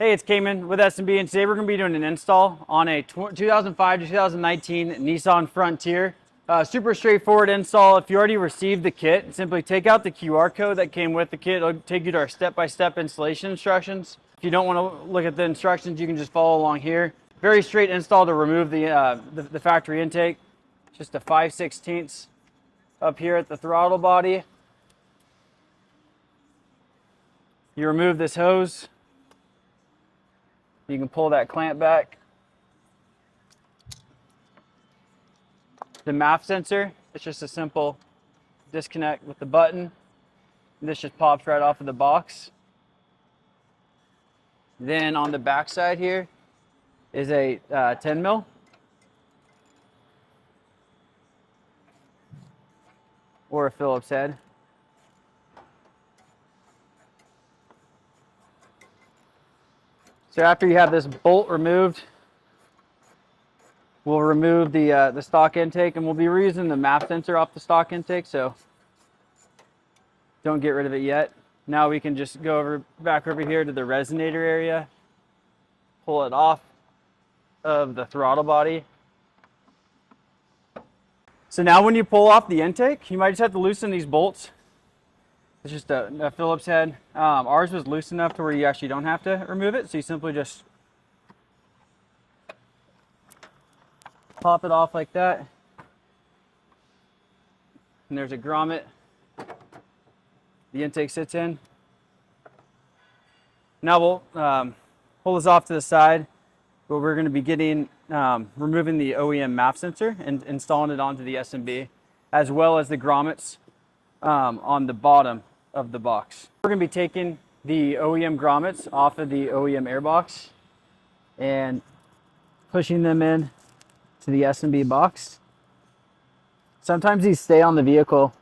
Hey, it's Cayman with S&B, and today we're going to be doing an install on a 2005 to 2019 Nissan Frontier. Super straightforward install. If you already received the kit, simply take out the QR code that came with the kit. It'll take you to our step-by-step installation instructions. If you don't want to look at the instructions, you can just follow along here. Very straight install to remove the factory intake. Just a 5/16 up here at the throttle body. You remove this hose. You can pull that clamp back. The MAF sensor, it's just a simple disconnect with the button. This just pops right off of the box. Then on the back side here is a 10 mil. Or a Phillips head. So after you have this bolt removed, we'll remove the stock intake, and we'll be reusing the MAP sensor off the stock intake, so don't get rid of it yet. Now we can just go back over here to the resonator area, pull it off of the throttle body. So now when you pull off the intake, you might just have to loosen these bolts. It's just a Phillips head. Ours was loose enough to where you actually don't have to remove it. So you simply just pop it off like that. And there's a grommet the intake sits in. Now we'll pull this off to the side, but we're going to be removing the OEM MAP sensor and installing it onto the S&B, as well as the grommets on the bottom of the box. We're going to be taking the OEM grommets off of the OEM airbox and pushing them in to the S&B box. Sometimes these stay on the vehicle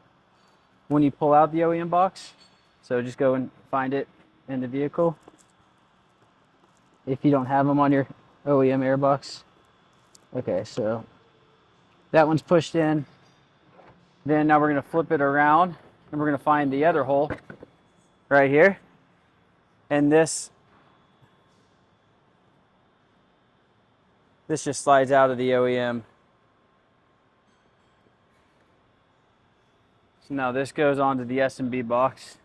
when you pull out the OEM box, so just go and find it in the vehicle if you don't have them on your OEM airbox. Okay, so that one's pushed in. Then now we're going to flip it around, and we're going to find the other hole right here. And this just slides out of the OEM. So now this goes onto the S&B box.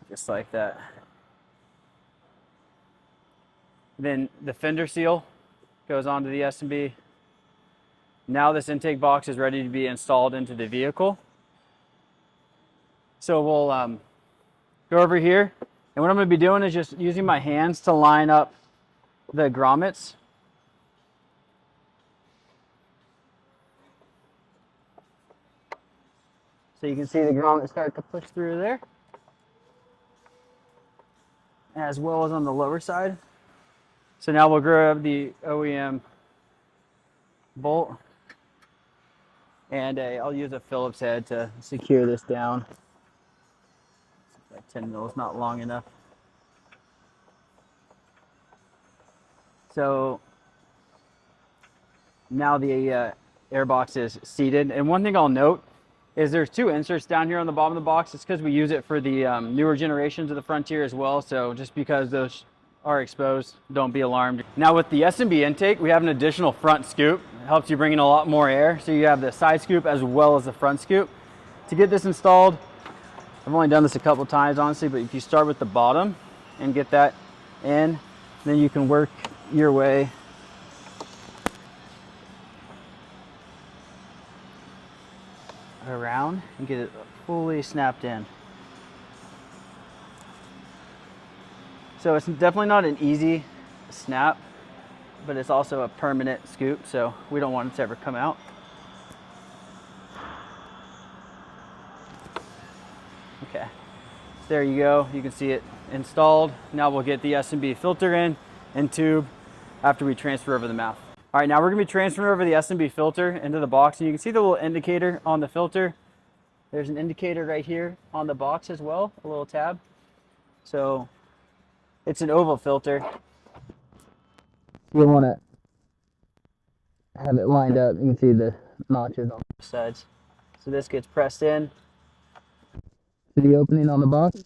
Just like that. Then the fender seal goes onto the S&B. Now this intake box is ready to be installed into the vehicle. So we'll go over here, and what I'm going to be doing is just using my hands to line up the grommets. So you can see the grommet start to push through there, as well as on the lower side. So now we'll grab the OEM bolt, and I'll use a Phillips head to secure this down. That 10 mil is not long enough. So now the airbox is seated, and one thing I'll note is there's two inserts down here on the bottom of the box. It's because we use it for the newer generations of the Frontier as well, so just because those are exposed, don't be alarmed. Now with the S&B intake, we have an additional front scoop. It helps you bring in a lot more air, so you have the side scoop as well as the front scoop. To get this installed, I've only done this a couple times honestly, but if you start with the bottom and get that in, then you can work your way around and get it fully snapped in. So it's definitely not an easy snap, but it's also a permanent scoop, so we don't want it to ever come out. Okay, there you go. You can see it installed. Now we'll get the S&B filter in and tube after we transfer over the MAF. All right, now we're gonna be transferring over the S&B filter into the box, and you can see the little indicator on the filter. There's an indicator right here on the box as well, a little tab. So it's an oval filter. You want to have it lined up. You can see the notches on both sides. So this gets pressed in to the opening on the box.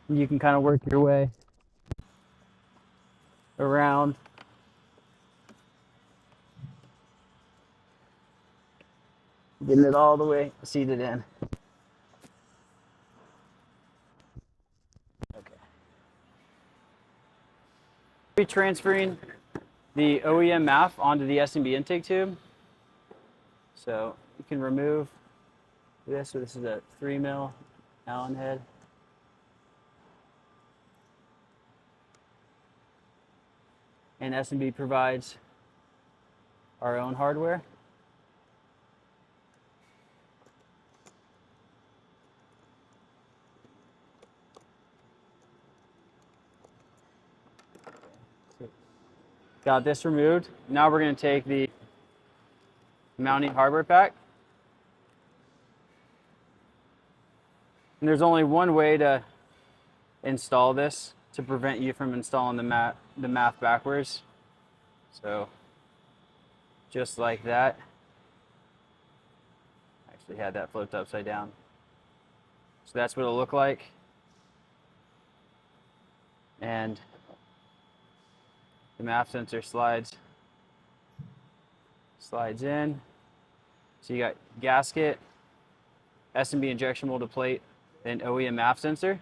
You can kind of work your way around. Getting it all the way seated in. Okay. We're transferring the OEM MAF onto the S&B intake tube. So you can remove this. So this is a 3mm Allen head. And S&B provides our own hardware. Got this removed. Now we're going to take the mounting hardware pack. And there's only one way to install this to prevent you from installing the MAF backwards. So just like that. Actually had that flipped upside down. So that's what it'll look like. And the MAF sensor slides in. So you got gasket, S&B injection molded plate, then OEM MAF sensor.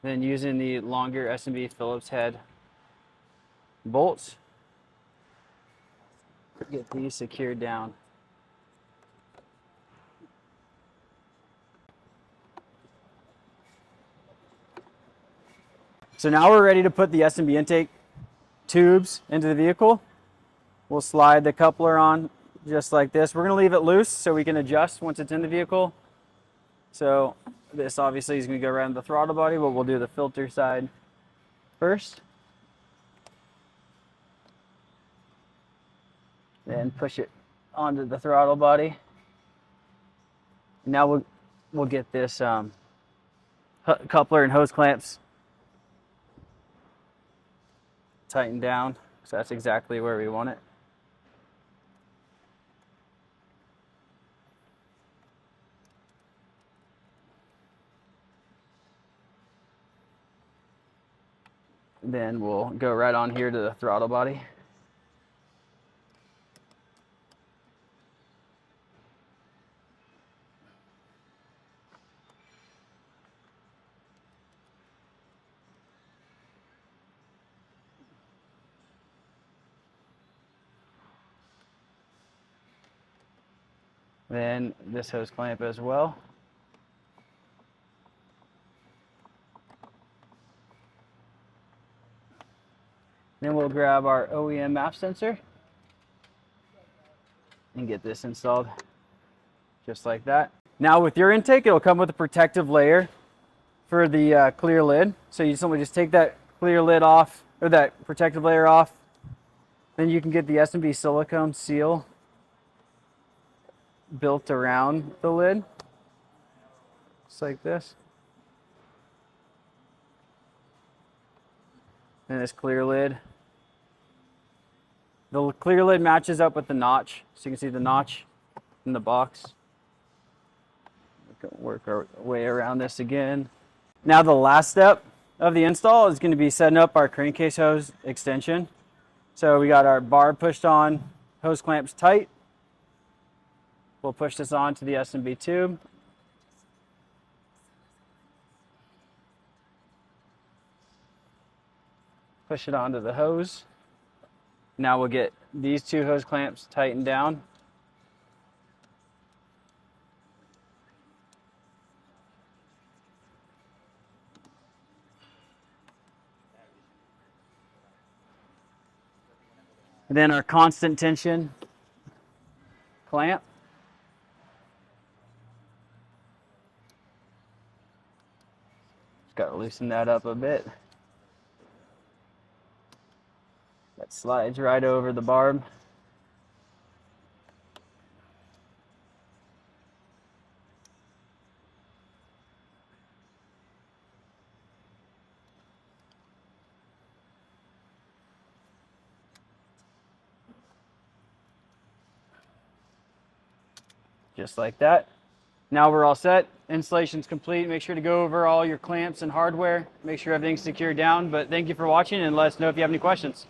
Then using the longer S&B Phillips head bolts, get these secured down. So now we're ready to put the S&B intake tubes into the vehicle. We'll slide the coupler on just like this. We're going to leave it loose so we can adjust once it's in the vehicle. So this obviously is going to go around the throttle body, but we'll do the filter side first. Then push it onto the throttle body. Now we'll get this coupler and hose clamps tightened down, so that's exactly where we want it. Then we'll go right on here to the throttle body. Then this hose clamp as well. Then we'll grab our OEM MAF sensor and get this installed just like that. Now with your intake, it'll come with a protective layer for the clear lid. So you simply just take that clear lid off, or that protective layer off. Then you can get the S&B silicone seal built around the lid, just like this. And this clear lid. The clear lid matches up with the notch, so you can see the notch in the box. We can work our way around this again. Now the last step of the install is going to be setting up our crankcase hose extension. So we got our bar pushed on, hose clamps tight. We'll push this onto the S&B tube. Push it onto the hose. Now we'll get these two hose clamps tightened down. And then our constant tension clamp. Just got to loosen that up a bit. That slides right over the barb. just like that. Now we're all set. Installation's complete. Make sure to go over all your clamps and hardware. Make sure everything's secured down. But thank you for watching, and let us know if you have any questions.